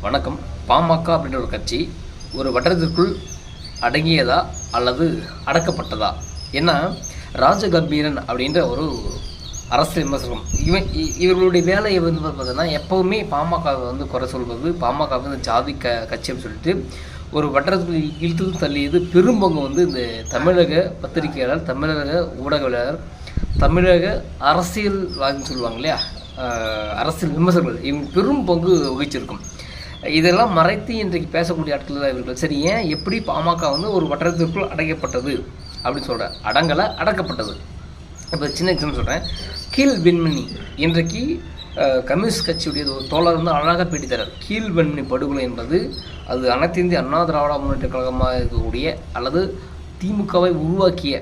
வணக்கம். பாமக அப்படின்ற ஒரு கட்சி ஒரு வட்டத்திற்குள் அடங்கியதா அல்லது அடக்கப்பட்டதா? ஏன்னா ராஜகம்பீரன் அப்படின்ற ஒரு அரசியல் விமர்சனம் இவர்களுடைய வேலையை வந்து பார்த்தீங்கன்னா எப்போவுமே பாமகவை வந்து குறை சொல்வது, பாமக வந்து ஜாதி கட்சி அப்படின்னு சொல்லிட்டு ஒரு வட்டத்துக்குள் இழுத்து தள்ளியது பெரும்பங்கு வந்து இந்த தமிழக பத்திரிகையாளர், தமிழக ஊடகவியலாளர், தமிழக அரசியல்வாதின்னு சொல்லுவாங்க இல்லையா, அரசியல் விமர்சகர்கள், இவங்க பெரும் பங்கு வகிச்சிருக்கும். இதெல்லாம் மறைத்து இன்றைக்கு பேசக்கூடிய ஆட்கள் தான் இவர்கள். சரி, ஏன் எப்படி பாமக வந்து ஒரு வட்டத்திற்குள் அடைக்கப்பட்டது அப்படின்னு சொல்கிறேன். அடக்கப்பட்டது. இப்போ சின்ன எக்ஸாம்பிள் சொல்கிறேன். கீழ்வெண்மணி இன்றைக்கு கம்யூனிஸ்ட் கட்சியுடைய ஒரு தோழர் வந்து அழகாக பேட்டி தரார். கீழ்வெண்மணி படுகொலை என்பது அது அனைத்து இந்திய அண்ணா திராவிட முன்னேற்ற கழகமாக இருக்கக்கூடிய அல்லது திமுகவை உருவாக்கிய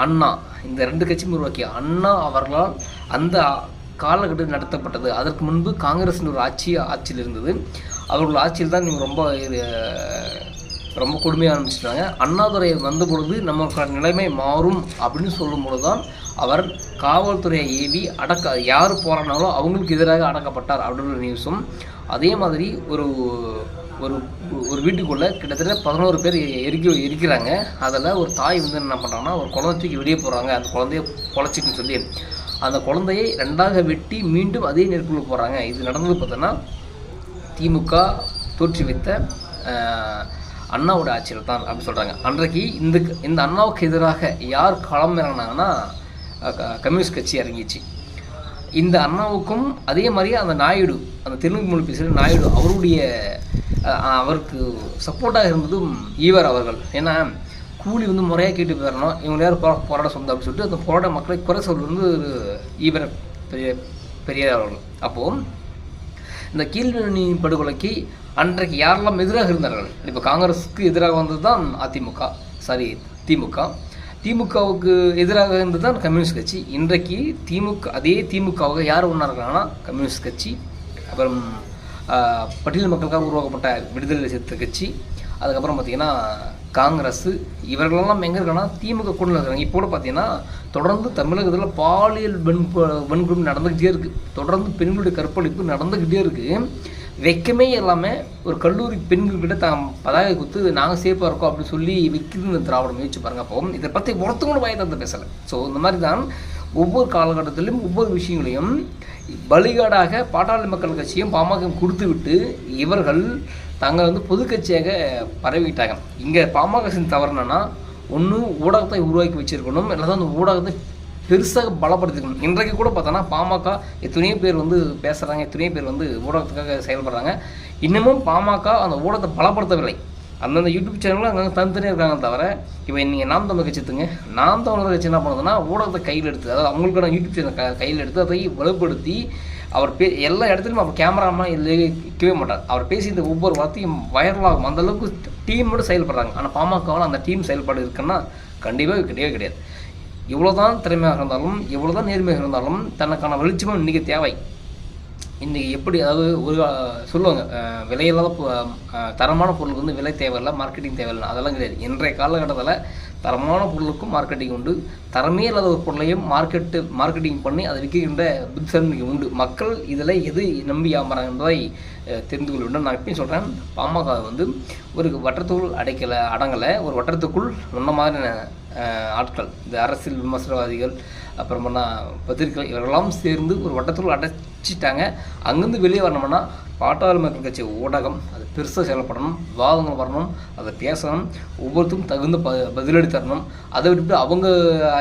அண்ணா, இந்த ரெண்டு கட்சியும் உருவாக்கிய அண்ணா அவர்களால் அந்த காலகட்டத்தில் நடத்தப்பட்டது. அதற்கு முன்பு காங்கிரஸின் ஒரு ஆட்சியில் இருந்தது. அவர்கள் ஆட்சியில் தான் நீங்கள் ரொம்ப கொடுமையாக ஆரம்பிச்சிட்டாங்க. அண்ணாதுரை வந்த பொழுது நம்ம நிலைமை மாறும் அப்படின்னு சொல்லும் பொழுது தான் அவர் காவல்துறையை ஏவி யார் போராடினாலும் அவங்களுக்கு எதிராக அடக்கப்பட்டார் அப்படின்ற நியூஸும். அதே மாதிரி ஒரு ஒரு வீட்டுக்குள்ளே கிட்டத்தட்ட 11 பேர் இருக்கிறாங்க. அதில் ஒரு தாய் வந்து என்ன பண்ணுறாங்கன்னா, ஒரு குழந்தைக்கு வெளியே போகிறாங்க, அந்த குழந்தைய பொழைச்சிக்குன்னு சொல்லி அந்த குழந்தையை 2ஆக வெட்டி மீண்டும் அதே நெருப்புக்குள்ளே போகிறாங்க. இது நடந்தது பார்த்தோன்னா திமுக தோற்றுவித்த அண்ணாவோட ஆட்சியில் தான் அப்படின்னு சொல்கிறாங்க. அன்றைக்கு இந்த அண்ணாவுக்கு எதிராக யார் களம் இறங்கினாங்கன்னா கம்யூனிஸ்ட் கட்சி இறங்கிச்சு. இந்த அண்ணாவுக்கும் அதே மாதிரி அந்த நாயுடு, அந்த தெலுங்கு மொழி பேசுகிற நாயுடு, அவருக்கு சப்போர்ட்டாக இருந்ததும் ஈவர் அவர்கள். ஏன்னா கூலி வந்து முறையாக கேட்டு போயிடணும், இவங்க யாரும் போராட சொந்தம் அப்படின்னு சொல்லிட்டு அந்த போராட மக்களை குறை சொல்வது வந்து ஈவர் பெரியார் அவர்கள். அப்போது இந்த கீழ்வெண்மணி படுகொலைக்கு அன்றைக்கு யாரெல்லாம் எதிராக இருந்தார்கள்? இப்போ காங்கிரஸுக்கு எதிராக வந்தது தான் திமுக. திமுகவுக்கு எதிராக இருந்தது தான் கம்யூனிஸ்ட் கட்சி. இன்றைக்கு அதே திமுகவுக்கு யார் ஒன்றாருக்காங்கன்னா கம்யூனிஸ்ட் கட்சி, அப்புறம் பட்டியல் மக்களுக்காக உருவாக்கப்பட்ட விடுதலை சிறுத்தை கட்சி, அதுக்கப்புறம் பார்த்திங்கன்னா காங்கிரஸ். இவர்களெல்லாம் எங்கே இருக்காங்கன்னா திமுக கூட இருக்கிறாங்க. இப்போ கூட பார்த்தீங்கன்னா தொடர்ந்து தமிழகத்தில் பாலியல் வன்கொடுமை நடந்துக்கிட்டே இருக்குது. தொடர்ந்து பெண்களுடைய கற்பழிப்பு நடந்துக்கிட்டே இருக்குது. வெக்கமே எல்லாமே ஒரு கல்லூரி பெண்கள்கிட்ட பதாகை குத்து நாங்கள் சேஃபாக இருக்கோம் அப்படின்னு சொல்லி வைக்கிறது இந்த திராவிடம் முயற்சி பாருங்க. அப்போ இதை பற்றி ஒருத்தவங்களும் வாய்த்த பேசலை. ஸோ இந்த மாதிரி தான் ஒவ்வொரு காலகட்டத்திலும் ஒவ்வொரு விஷயங்களையும் பலிகாடாக பாட்டாளி மக்கள் கட்சியும் பாமக கொடுத்து விட்டு இவர்கள் தாங்கள் வந்து பொது கட்சியாக பரவிட்டாங்க. இங்கே பாமக தவறு என்னன்னா, ஒன்று ஊடகத்தை உருவாக்கி வச்சிருக்கணும், இல்லை அந்த ஊடகத்தை பெருசாக பலப்படுத்திக்கணும். இன்றைக்கு கூட பார்த்தோன்னா பாமக எத்தனையோ பேர் வந்து பேசுகிறாங்க, எத்தனையோ பேர் வந்து ஊடகத்துக்காக செயல்படுறாங்க. இன்னமும் பாமக அந்த ஊடகத்தை பலப்படுத்தவில்லை. அந்தந்த யூடியூப் சேனலும் அங்கே தனித்தனியாக இருக்காங்க தவிர, இப்போ நீங்கள் நாம் தமிழர் கட்சி எடுத்துங்க. நாம் தமிழர் கட்சி என்ன பண்ணுறதுன்னா ஊடகத்தை கையில் எடுத்து, அதாவது அவங்களுக்கான யூடியூப் சேனல் கையில் எடுத்து அதை வலுப்படுத்தி அவர் எல்லா இடத்துலையும் அவர் கேமராமேன் இதில் இருக்கவே மாட்டார். அவர் பேசிய ஒவ்வொரு வார்த்தையும் வைரலாகும். அந்தளவுக்கு டீமோடு செயல்படுறாங்க. ஆனால் பாமகவில் அந்த டீம் செயல்பாடு இருக்குன்னா கண்டிப்பாக கிடையாது. இவ்வளோ தான் திறமையாக இருந்தாலும், எவ்வளோ தான் நேர்மையாக இருந்தாலும் தனக்கான வெளிச்சமும் இன்றைக்கி தேவை. இன்றைக்கி எப்படி, அதாவது ஒரு சொல்லுவாங்க, விலையில்லாத தரமான பொருளுக்கு வந்து விலை தேவையில்லை, மார்க்கெட்டிங் தேவையில்லை. அதெல்லாம் கிடையாது. இன்றைய காலகட்டத்தில் தரமான பொருளுக்கும் மார்க்கெட்டிங் உண்டு. தரமே இல்லாத ஒரு பொருளையும் மார்க்கெட்டிங் பண்ணி அதை விற்கின்ற புத்திசாலிக்கு உண்டு. மக்கள் இதில் எது நம்பி ஆமாறாங்க என்பதை தெரிந்து கொள்ள வேண்டும். நான் எப்பயும் சொல்கிறேன், பாமக வந்து ஒரு வட்டத்துக்குள் அடங்கலை. ஒரு வட்டத்துக்குள் முன்ன மாதிரியான ஆட்கள், இந்த அரசியல் விமர்சனவாதிகள், அப்புறமா பத்திரிகைகள், இவரெல்லாம் சேர்ந்து ஒரு வட்டத்துக்குள் அடைச்சிட்டாங்க. அங்கேருந்து வெளியே வரணும்னா பாட்டாளி மக்கள் கட்சி ஊடகம் அது பெருசாக செயல்படணும், விவாதங்கள் வரணும், அதை பேசணும், ஒவ்வொருத்தருக்கும் தகுந்த பதிலடி தரணும். அதை விட்டுட்டு அவங்க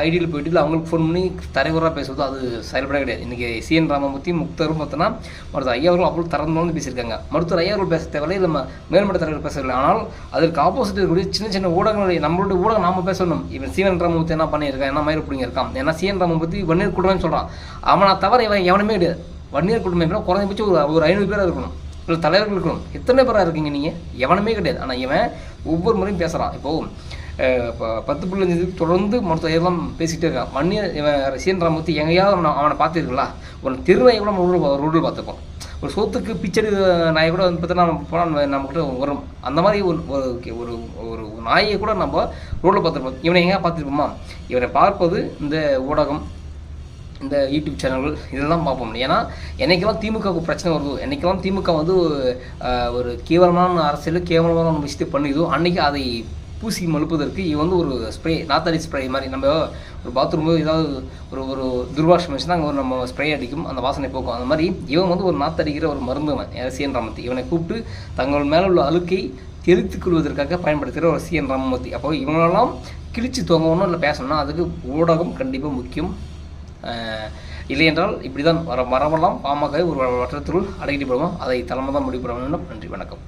ஐடியில் போயிட்டு இல்லை அவங்களுக்கு ஃபோன் பண்ணி தலைவராக பேசுவது அது செயல்பட கிடையாது. இன்றைக்கி CN ராமமூர்த்தி, முக்தரும் பார்த்தோன்னா மருத்துவர் ஐயா அவர்கள் அவ்வளோ தரந்து பேசியிருக்காங்க. மருத்துவர் ஐயா அவர்கள் பேச தேவையில்லை, இல்லை மேல்மட்ட தலைவர் பேசவில்லை. ஆனால் அதற்கு ஆப்போசிட் இருக்கக்கூடிய சின்ன ஊடகங்களுடைய நம்மளுடைய ஊடகம் நாம் பேசணும். இவன் CN ராமமூர்த்தி என்ன பண்ணியிருக்கான், என்ன மாதிரி பிடிங்க இருக்கான். ஏன்னா CN ராமமூர்த்தி வன்னியர் கூட்டம்னு சொல்கிறான். அவனை தவிர இவன் எவனுமே கிடையாது. வன்னியர் குடும்பம் குறைஞ்சபட்சம் ஒரு 500 பேராக இருக்கணும், இல்லை தலைவர்கள் இருக்கணும். எத்தனை பேராக இருக்கீங்க நீங்கள்? எவனுமே கிடையாது. ஆனால் இவன் ஒவ்வொரு முறையும் பேசுகிறான். இப்போது 10.5 தொடர்ந்து மருத்துவ எல்லாம் பேசிகிட்டே இருக்கான். வன்னியர் இவன் CN ராமமூர்த்தி எங்கேயாவது அவனை பார்த்துருக்கீங்களா? ஒரு தெருநாயை கூட நம்ம ரோடில் பார்த்துருக்கோம். ஒரு சோத்துக்கு பிச்சடி நாயை கூட வந்து பார்த்தோன்னா போனால் நம்மக்கிட்ட வரும். அந்த மாதிரி ஒரு ஒரு நாயை கூட நம்ம ரோட்டில் பார்த்துருப்போம். இவனை எங்கே பார்த்துருப்போமா? இவனை பார்ப்பது இந்த ஊடகம், இந்த யூடியூப் சேனல்கள் இதெல்லாம் பார்ப்போம். ஏன்னா என்னைக்கெல்லாம் திமுகவுக்கு பிரச்சனை வருதோ, என்னைக்கெல்லாம் திமுக வந்து ஒரு கேவலமான அரசியல் கேவலமான ஒரு விஷயத்தை பண்ணுதோ அன்றைக்கி அதை பூசி மழுப்பதற்கு இவன் வந்து ஒரு ஸ்ப்ரே, நாத்தடி ஸ்ப்ரே மாதிரி. நம்ம ஒரு பாத்ரூம் ஏதாவது ஒரு துர்வாஷம் வச்சுன்னா அங்கே ஒரு நம்ம ஸ்ப்ரே அடிக்கும், அந்த வாசனை போக்கும். அந்த மாதிரி இவன் வந்து ஒரு நாத்தடிக்கிற ஒரு மருந்துவன் சிஎன் ராமமூர்த்தி. இவனை கூப்பிட்டு தங்கள் மேலே உள்ள அழுக்கை தெளித்துக் கொள்வதற்காக பயன்படுத்துகிற ஒரு சிஎன் ராமமூர்த்தி. அப்போ இவங்களெல்லாம் கிழிச்சு தொங்கணும் இல்லை பேசணும்னா அதுக்கு ஊடகம் கண்டிப்பாக முக்கியம். இல்லையென்றால் இப்படி தான் வரவெல்லாம் பாமக ஒரு வட்டத்திற்குள் அடக்கிட்டு போடுவோம். அதை தலைமை தான் முடிவு பண்ண வேண்டும். நன்றி, வணக்கம்.